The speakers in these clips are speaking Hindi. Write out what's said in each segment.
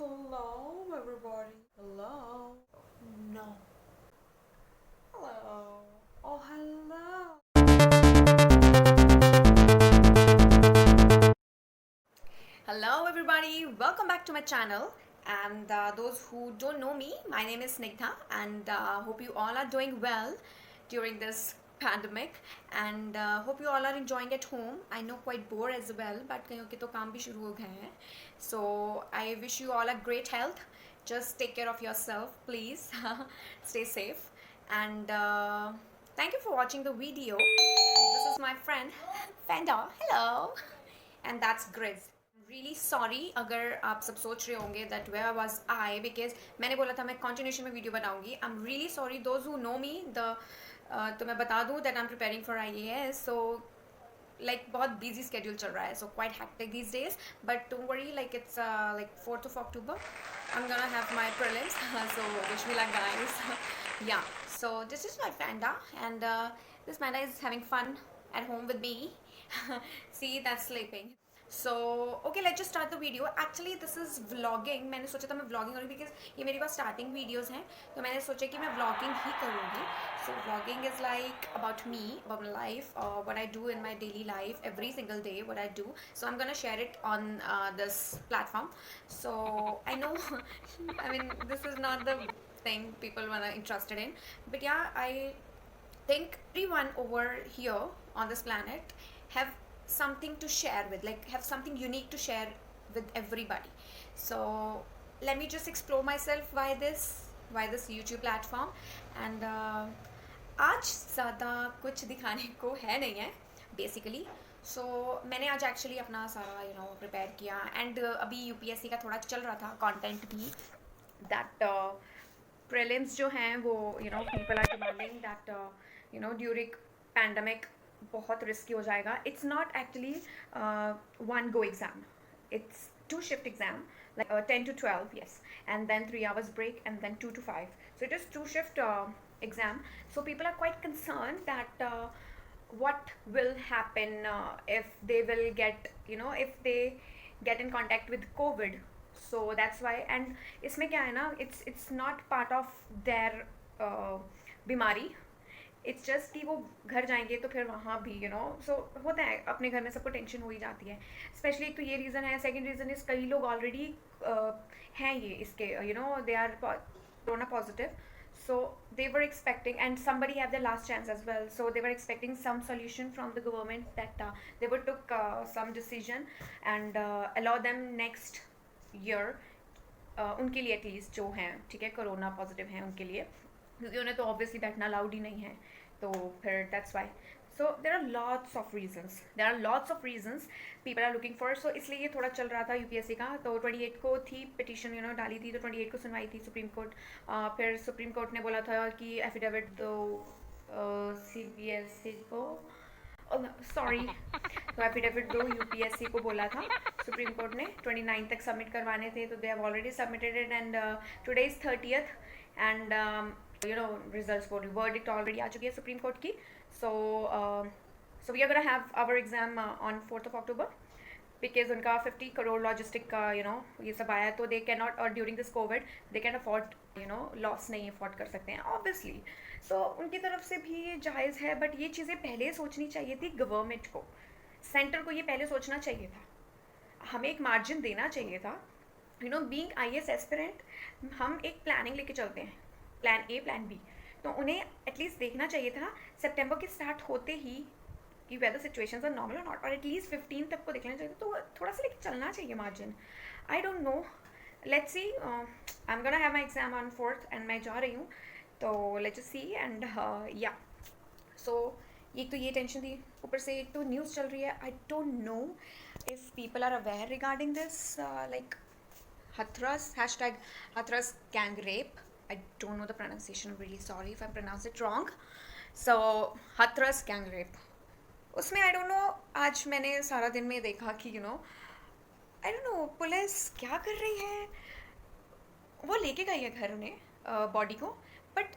Hello, everybody. Hello. No. Hello. Oh, hello. Hello, everybody. Welcome back to my channel. And those who don't know me, my name is Snigdha, and hope you all are doing well during this pandemic. And hope you all are enjoying at home. I know quite bored as well, but कहीं के तो काम भी शुरू हो गए हैं. So I wish you all a great health. Just take care of yourself, please. Stay safe. And thank you for watching the video. This is my friend Fenda. Hello. And that's Grizz. Really sorry अगर आप सब सोच रहे होंगे that where was I because मैंने बोला था मैं continuation में वीडियो बनाऊंगी. I'm really sorry those who know me तो मैं बता दूँ that I'm preparing for IAS, so like बहुत busy schedule चल रहा है, so quite hectic these days, but don't worry, like it's like 4th of October I'm gonna have my prelims. So wish me luck, guys. Yeah, so this is my panda, and this panda is having fun at home with me. See, that's sleeping. So okay, let's just start the video. Actually this is vlogging. मैंने सोचा था मैं vlogging करूँ because ये मेरी पास starting videos हैं, तो मैंने सोचा कि मैं vlogging ही करूँगी. So vlogging is like about me, about my life, what I do in my daily life every single day, what I do. So I'm gonna share it on this platform. So I know I mean this is not the thing people wanna interested in, but yeah, I think everyone over here on this planet have something to share with, like have something unique to share with everybody. So let me just explore myself by this YouTube platform. And आज ज़्यादा कुछ दिखाने को है नहीं है बेसिकली. सो मैंने आज एक्चुअली अपना सारा प्रिपेयर किया, एंड अभी यूपीएससी का थोड़ा चल रहा था कंटेंट भी, दैट प्रीलिम्स जो हैं वो people are demanding that during pandemic बहुत रिस्की हो जाएगा. It's not actually one go exam, it's two shift exam, like 10 to 12, yes, and then 3 hours break, and then 2 to 5. So it is two shift exam. So people are quite concerned that what will happen if they will get, if they get in contact with COVID. So that's why. And इसमें क्या है ना, it's not part of their बीमारी. इट्स जस्ट कि वो घर जाएंगे तो फिर वहाँ भी सो होता है, अपने घर में सबको टेंशन हो ही जाती है. स्पेशली एक तो ये रीज़न है. सेकंड रीज़न इज़ कई लोग ऑलरेडी हैं ये इसके they are corona positive. So they were expecting, and somebody had their last chance as well, so they were expecting some solution from the government that they would took some decision and allow them next year, उनके लिए एटलीस्ट जो हैं ठीक है कोरोना पॉजिटिव हैं उनके लिए, क्योंकि उन्हें तो ऑब्वियसली बैठना अलाउड ही नहीं है. तो फिर that's why. So there are lots of reasons people are looking for. So इसलिए ये थोड़ा चल रहा था यूपीएससी का. तो 28 को थी पिटिशन डाली थी, तो 28 को सुनवाई थी सुप्रीम कोर्ट. फिर सुप्रीम कोर्ट ने बोला था कि एफिडेविट दो सीबीएसई को, सॉरी, तो एफिडेविट दो यूपीएससी को बोला था सुप्रीम कोर्ट ने. 29 तक सबमिट करवाने थे, तो they have already submitted it, and today is 30th, एंड रिजल्ट्स को वर्डिक्ट ऑलरेडी आ चुकी है सुप्रीम कोर्ट की. So we are gonna have our exam on 4th of October, because उनका 50 करोड़ लॉजिस्टिक का ये सब आया है, तो दे कैन नॉट, और during this Covid they can afford loss नहीं अफोर्ड कर सकते हैं ऑब्वियसली. तो उनकी तरफ से भी ये जायज़ है, बट ये चीज़ें पहले सोचनी चाहिए थी गवर्नमेंट को, सेंटर को ये पहले सोचना चाहिए था. हमें एक मार्जिन देना चाहिए था. बीइंग IAS एस्पिरेंट हम एक प्लानिंग लेके चलते हैं, प्लान ए प्लान बी. तो उन्हें एटलीस्ट देखना चाहिए था सितंबर के स्टार्ट होते ही कि वेदर सिचुएशंस आर नॉर्मल और नॉट, और एटलीस्ट 15 तक को देख लेना चाहिए. तो थोड़ा सा लेके चलना चाहिए margin. I don't no, let's see. I am gonna have my exam on 4th, and मैं जा रही हूँ, तो लेट्स सी. एंड या सो एक तो ये टेंशन थी, ऊपर से एक तो न्यूज़ चल रही है. I don't know if people are aware regarding this, like Hathras, hashtag Hathras gang rape. I don't know the pronunciation. I'm really sorry if I pronounce it wrong. So Hathras gang rape. उसमें I don't know, आज मैंने सारा दिन में देखा कि I don't know पुलिस क्या कर रही है. वो लेके गई है घर उन्हें बॉडी को, बट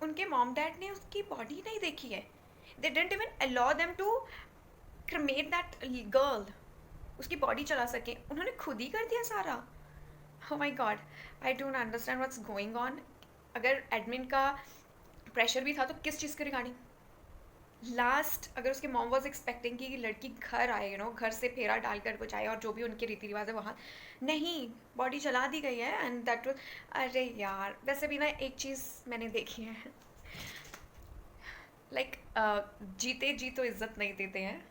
उनके मॉम डैड ने उसकी बॉडी नहीं देखी है. They didn't even allow them to cremate that girl, उसकी बॉडी चला सके. उन्होंने खुद ही कर दिया सारा. Oh my God, I don't understand what's going on. अगर एडमिन का प्रेशर भी था तो किस चीज़ के रिगार्डिंग? लास्ट अगर उसके मॉम वॉज एक्सपेक्टिंग कि लड़की घर आए, घर से फेरा डालकर कुछ आए और जो भी उनके रीति रिवाज है वहाँ, नहीं, बॉडी चला दी गई है एंड दैट वाज, अरे यार वैसे भी ना एक चीज़ मैंने देखी है, लाइक जीते जी तो इज्जत नहीं देते हैं,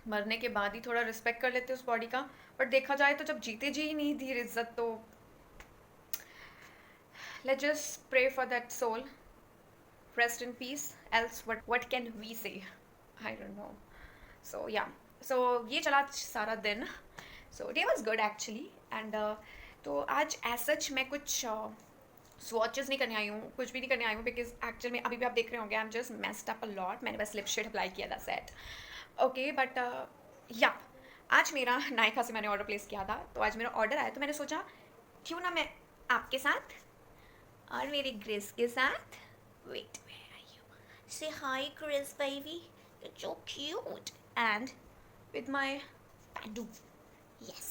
मरने के बाद ही थोड़ा रिस्पेक्ट कर लेते हैं उस बॉडी का, बट देखा जाए तो जब जीते जी ही नहीं दी इज्जत तो let's just pray for that soul, rest in peace, else what can we say? I don't know. So yeah, so ये चला सारा दिन, so day was good actually, and तो आज as such मैं कुछ swatches नहीं करने आई हूँ, कुछ भी नहीं करने आई हूँ, बिकॉज एक्चुअल में अभी भी आप देख रहे होंगे I am just messed up a lot, मैंने बस लिप शेड अप्लाई किया था सेट, ओके, बट या आज मेरा नायका से मैंने ऑर्डर प्लेस किया था, तो आज मेरा ऑर्डर आया तो मैंने सोचा क्यों ना मैं आपके साथ और मेरे ग्रेस के साथ, wait, where are you? Say hi, Chris, baby. You're so cute. And with my panda. Yes,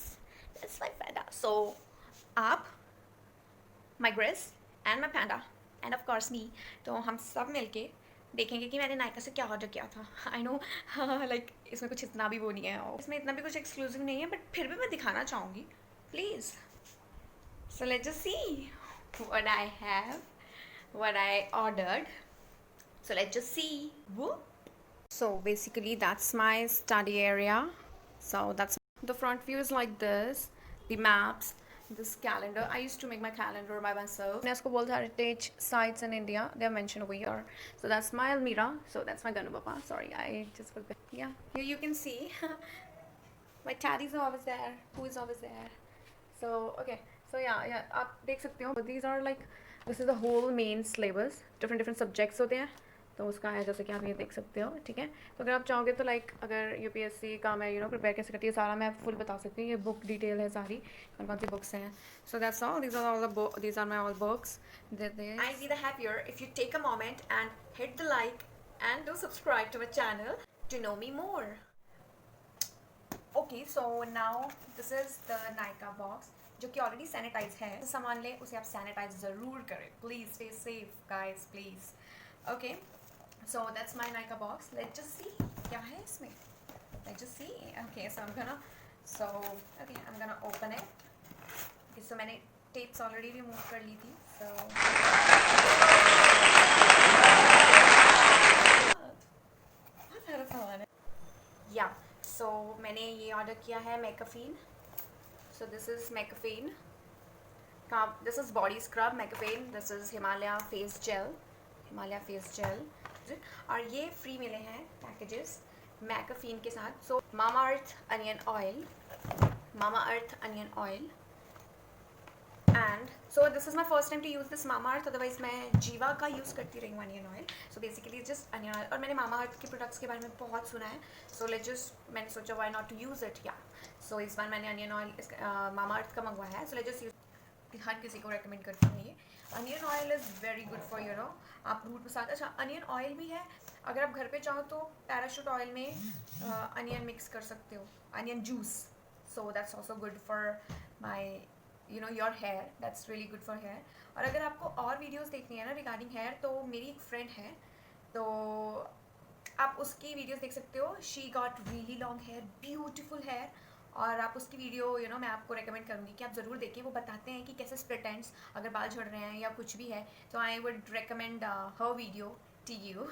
that's my panda. So, आप, my Chris, and my panda, and of course me. तो हम सब मिलके देखेंगे कि मैंने नायका से क्या ऑर्डर किया था. आई नो, लाइक इसमें कुछ इतना भी वो नहीं है, इसमें इतना भी कुछ एक्सक्लूसिव नहीं है, बट फिर भी मैं दिखाना चाहूँगी, please. So let's just see what I have, what I ordered. So let's just see. Whoop. So basically that's my study area. So that's the front view is like this. The maps, this calendar. I used to make my calendar by myself. UNESCO World Heritage Sites in India. They're mentioned over here. So that's my Almira. So that's my Ganu Bappa. Sorry, I just forgot. Yeah, here you can see my taddies are always there. Who is always there? So okay. So yeah, आप देख सकते हो. These are like, this is the whole main syllabus. different subjects होते हैं, तो उसका है जैसे कि आप ये देख सकते हो, ठीक है. तो अगर आप चाहोगे तो लाइक अगर यूपीएससी का मैं प्रिपेयर कैसे करती है सारा मैं फुल बता सकती हूँ. ये बुक डिटेल है सारी, कौन कौन सी बुक्स हैं. So that's all. these are my all books. I'll be the happier if you take a moment and hit the like and do subscribe to my channel to know me more. Okay, so now this is the Nykaa box जो कि ऑलरेडी सैनिटाइज है. सामान ले उसे आप सैनिटाइज ज़रूर करें, please. Stay safe guys, please. Okay, so that's my Nykaa box. Let's just see क्या है इसमें. Let's just see. Okay, so I am gonna open it. Okay, so मैंने टेप्स ऑलरेडी रिमूव कर ली थी. सो बहुत सारा सामान है. या सो मैंने ये ऑर्डर किया है मैकफीन. So this is McAfee. This is body scrub McAfee. This is Himalaya face gel. और ये फ्री मिले हैं पैकेजेस McAfee के साथ. So Mamaearth onion oil. And so this is my first time to use this Mamaearth. Otherwise मैं जीवा का यूज़ करती रही हूँ onion oil. So basically just onion oil. और मैंने Mamaearth के प्रोडक्ट्स के बारे में बहुत सुना है. So मैंने सोचा why not to use it. Yeah. So इस बार मैंने onion oil Mamaearth का मंगवाया है. So let's just use. हर किसी को recommend करती हूँ ये. Onion oil is very good for आप रूट के साथ. अच्छा, onion oil भी है. अगर आप घर पे चाहो तो पैराशूट ऑयल में अनियन मिक्स कर सकते हो, onion juice. So that's also good for my your hair. That's really good for hair. और अगर आपको और वीडियोस देखनी है ना रिगार्डिंग हेयर, तो मेरी एक फ्रेंड है, तो आप उसकी वीडियोस देख सकते हो. She got really long hair, beautiful hair. और आप उसकी वीडियो मैं आपको रेकमेंड करूँगी कि आप ज़रूर देखें. वो बताते हैं कि कैसे स्प्लिट एंड्स अगर बाल झड़ रहे हैं या कुछ भी है, तो I would recommend her video to you.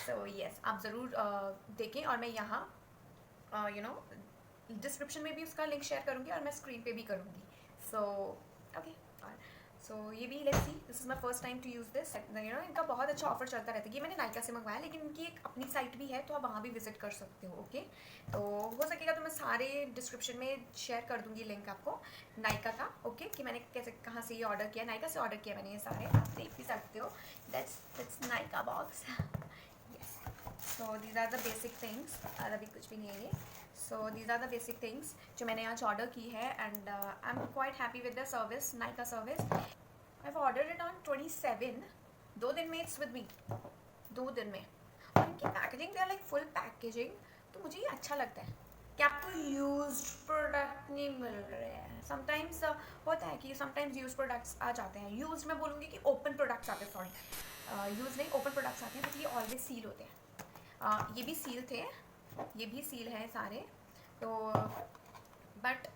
So yes, आप ज़रूर देखें. और मैं यहाँ डिस्क्रिप्शन में भी उसका लिंक शेयर करूँगी और मैं स्क्रीन पे भी करूँगी. सो ओके, सो ये भी let's see. This is my first time to use this. इनका बहुत अच्छा ऑफर चलता रहता है. ये मैंने नायका से मंगवाया, लेकिन इनकी एक अपनी साइट भी है, तो आप वहाँ भी विजिट कर सकते हो. ओके, तो हो सकेगा तो मैं सारे डिस्क्रिप्शन में शेयर कर दूँगी लिंक आपको नायका का. ओके, कि मैंने कैसे कहाँ से ये ऑर्डर किया. नायका से ऑर्डर किया मैंने ये सारे, आप देख भी सकते हो. That's Nykaa box. Yes, so these are the basic things. अभी कुछ भी नहीं है ये. So these are the basic things जो मैंने आज ऑर्डर की है. and I'm quite happy with the service, Nykaa service. I've ordered it on 27. 2 दिन में it's with me. 2 दिन में. और इनकी packaging, they are like full packaging, तो मुझे ये अच्छा लगता है. कि आपको यूज्ड प्रोडक्ट नहीं मिल रहे हैं. समटाइम्स होता है कि समटाइम्स यूज प्रोडक्ट्स आ जाते हैं. यूज मैं बोलूँगी कि ओपन प्रोडक्ट्स आते हैं, सॉरी यूज नहीं, ओपन प्रोडक्ट्स आते हैं, बट ये ऑलवेज सील होते हैं. ये भी सील थे, ये भी सील हैं सारे. तो बट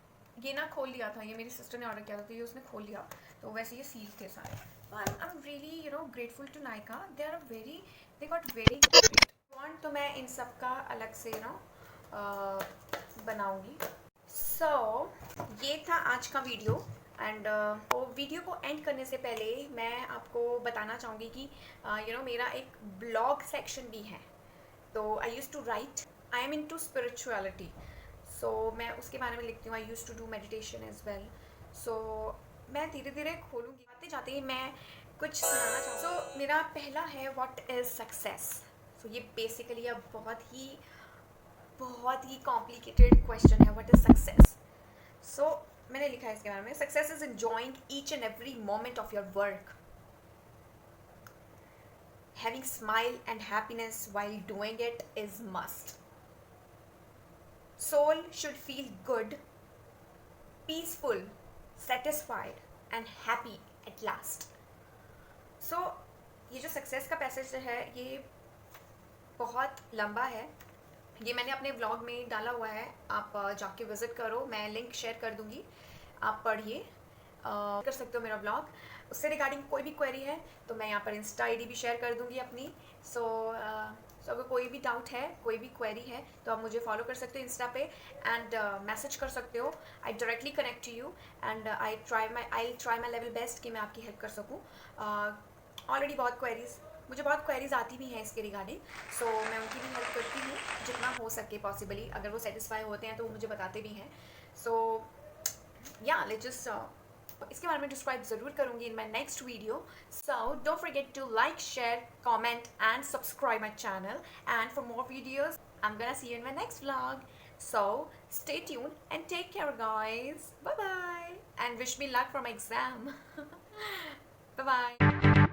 ये ना खोल लिया था, ये मेरी सिस्टर ने ऑर्डर किया था तो ये उसने खोल लिया, तो वैसे ये सील थे सारे. I am really grateful to Nykaa. They got very great want. तो मैं इन सब का अलग से बनाऊंगी. सो ये था आज का वीडियो. एंड वीडियो को एंड करने से पहले मैं आपको बताना चाहूँगी कि मेरा एक ब्लॉग सेक्शन भी है. तो I use to write, I am into spirituality, so मैं उसके बारे में लिखती हूँ. I use to do meditation as well. So मैं धीरे धीरे खोलूँगी. आते जाते ही मैं कुछ सुनाना चाहूँ. सो मेरा पहला है व्हाट इज़ सक्सेस. सो ये बेसिकली अब बहुत ही कॉम्प्लिकेटेड क्वेश्चन है. What is success. सो मैंने लिखा है इसके बारे में. Success is enjoying each and every moment of your work, having smile and happiness while doing it is must. Soul should feel good, peaceful, satisfied and happy at last. So ये जो सक्सेस का पैसेज है ये बहुत लंबा है. ये मैंने अपने ब्लॉग में डाला हुआ है, आप जाके विज़िट करो. मैं लिंक शेयर कर दूँगी, आप पढ़िए. कर सकते हो मेरा ब्लॉग. उससे रिगार्डिंग कोई भी क्वेरी है तो मैं यहाँ पर इंस्टा आईडी भी शेयर कर दूँगी अपनी. सो अगर कोई भी डाउट है, कोई भी क्वेरी है तो आप मुझे फॉलो कर सकते हो इंस्टा पे एंड मैसेज कर सकते हो. I directly connect to you and I try my level best कि मैं आपकी हेल्प कर सकूँ. ऑलरेडी मुझे बहुत क्वेरीज आती भी हैं इसके रिगार्डिंग. सो मैं उनकी भी हेल्प करती हूँ जितना हो सके पॉसिबली. अगर वो सेटिस्फाई होते हैं तो वो मुझे बताते भी हैं. सो या लेट्स जस्ट इसके बारे में डिस्क्राइब ज़रूर करूँगी in my next video. So don't forget to like, share, comment and subscribe my channel. And for more videos I am gonna see you in my next vlog. So stay tuned and take care guys. Bye bye and wish me luck for my exam. Bye bye.